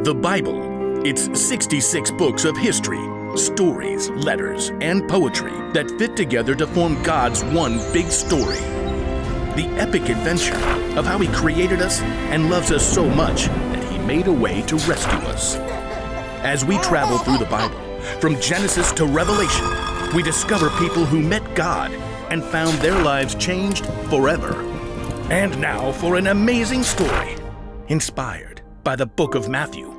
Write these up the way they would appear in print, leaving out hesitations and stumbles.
The Bible. It's 66 books of history, stories, letters, and poetry that fit together to form God's one big story. The epic adventure of how He created us and loves us so much that He made a way to rescue us. As we travel through the Bible, from Genesis to Revelation, we discover people who met God and found their lives changed forever. And now for an amazing story, inspired by the book of Matthew,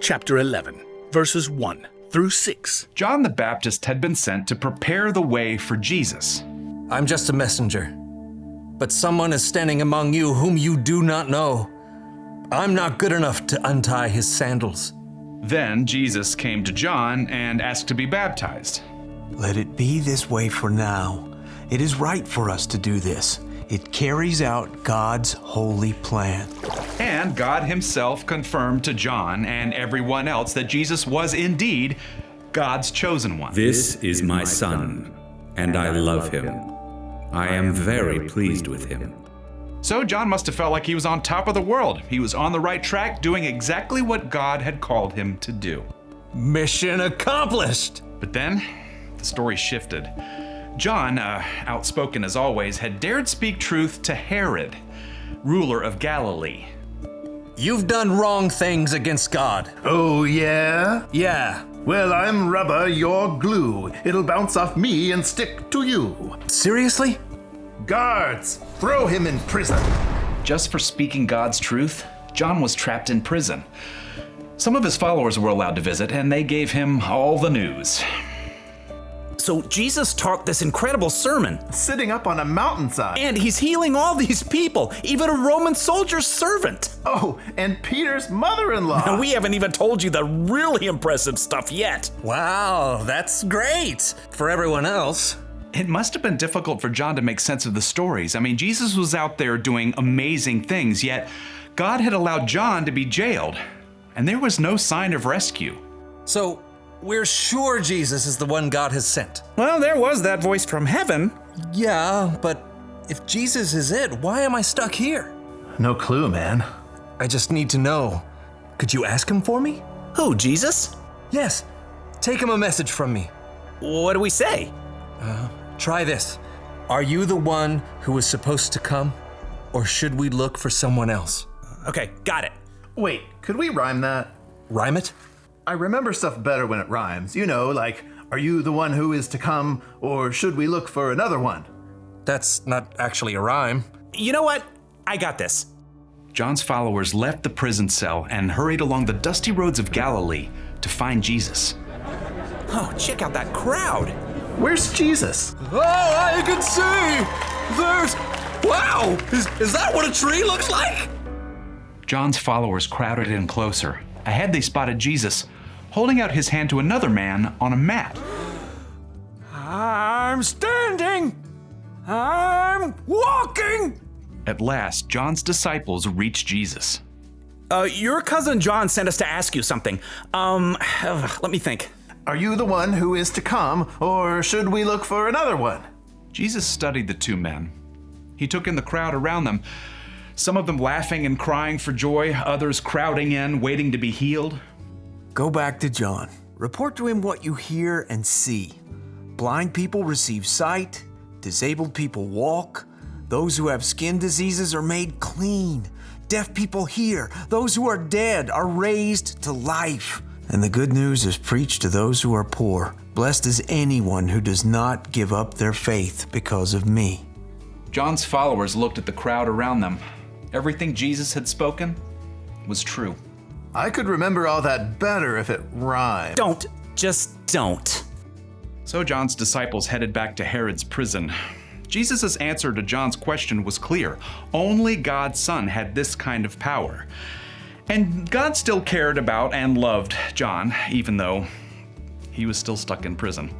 chapter 11, verses 1 through 6. John the Baptist had been sent to prepare the way for Jesus. I'm just a messenger, but someone is standing among you whom you do not know. I'm not good enough to untie his sandals. Then Jesus came to John and asked to be baptized. Let it be this way for now. It is right for us to do this. It carries out God's holy plan. And God himself confirmed to John and everyone else that Jesus was indeed God's chosen one. This is my son, and I love him. I am very pleased with him. So John must have felt like he was on top of the world. He was on the right track, doing exactly what God had called him to do. Mission accomplished! But then, the story shifted. John, outspoken as always, had dared speak truth to Herod, ruler of Galilee. You've done wrong things against God. Oh, yeah? Yeah. Well, I'm rubber, you're glue. It'll bounce off me and stick to you. Seriously? Guards, throw him in prison. Just for speaking God's truth, John was trapped in prison. Some of his followers were allowed to visit, and they gave him all the news. So Jesus taught this incredible sermon. Sitting up on a mountainside. And he's healing all these people, even a Roman soldier's servant. Oh, and Peter's mother-in-law. And we haven't even told you the really impressive stuff yet. Wow, that's great. For everyone else. It must have been difficult for John to make sense of the stories. I mean, Jesus was out there doing amazing things, yet God had allowed John to be jailed, and there was no sign of rescue. So, we're sure Jesus is the one God has sent. Well, there was that voice from heaven. Yeah, but if Jesus is it, why am I stuck here? No clue, man. I just need to know. Could you ask him for me? Who, Jesus? Yes. Take him a message from me. What do we say? Try this. Are you the one who was supposed to come? Or should we look for someone else? Okay, got it. Wait, could we rhyme that? Rhyme it? I remember stuff better when it rhymes. You know, like, are you the one who is to come, or should we look for another one? That's not actually a rhyme. You know what? I got this. John's followers left the prison cell and hurried along the dusty roads of Galilee to find Jesus. Oh, check out that crowd. Where's Jesus? Oh, I can see! There's... Wow! Is that what a tree looks like? John's followers crowded in closer. Ahead they spotted Jesus, holding out his hand to another man on a mat. I'm standing! I'm walking! At last, John's disciples reached Jesus. Your cousin John sent us to ask you something. Let me think. Are you the one who is to come, or should we look for another one? Jesus studied the two men. He took in the crowd around them, some of them laughing and crying for joy, others crowding in, waiting to be healed. Go back to John. Report to him what you hear and see. Blind people receive sight. Disabled people walk. Those who have skin diseases are made clean. Deaf people hear. Those who are dead are raised to life. And the good news is preached to those who are poor. Blessed is anyone who does not give up their faith because of me. John's followers looked at the crowd around them. Everything Jesus had spoken was true. I could remember all that better if it rhymed. Just don't. So John's disciples headed back to Herod's prison. Jesus' answer to John's question was clear. Only God's Son had this kind of power. And God still cared about and loved John, even though he was still stuck in prison.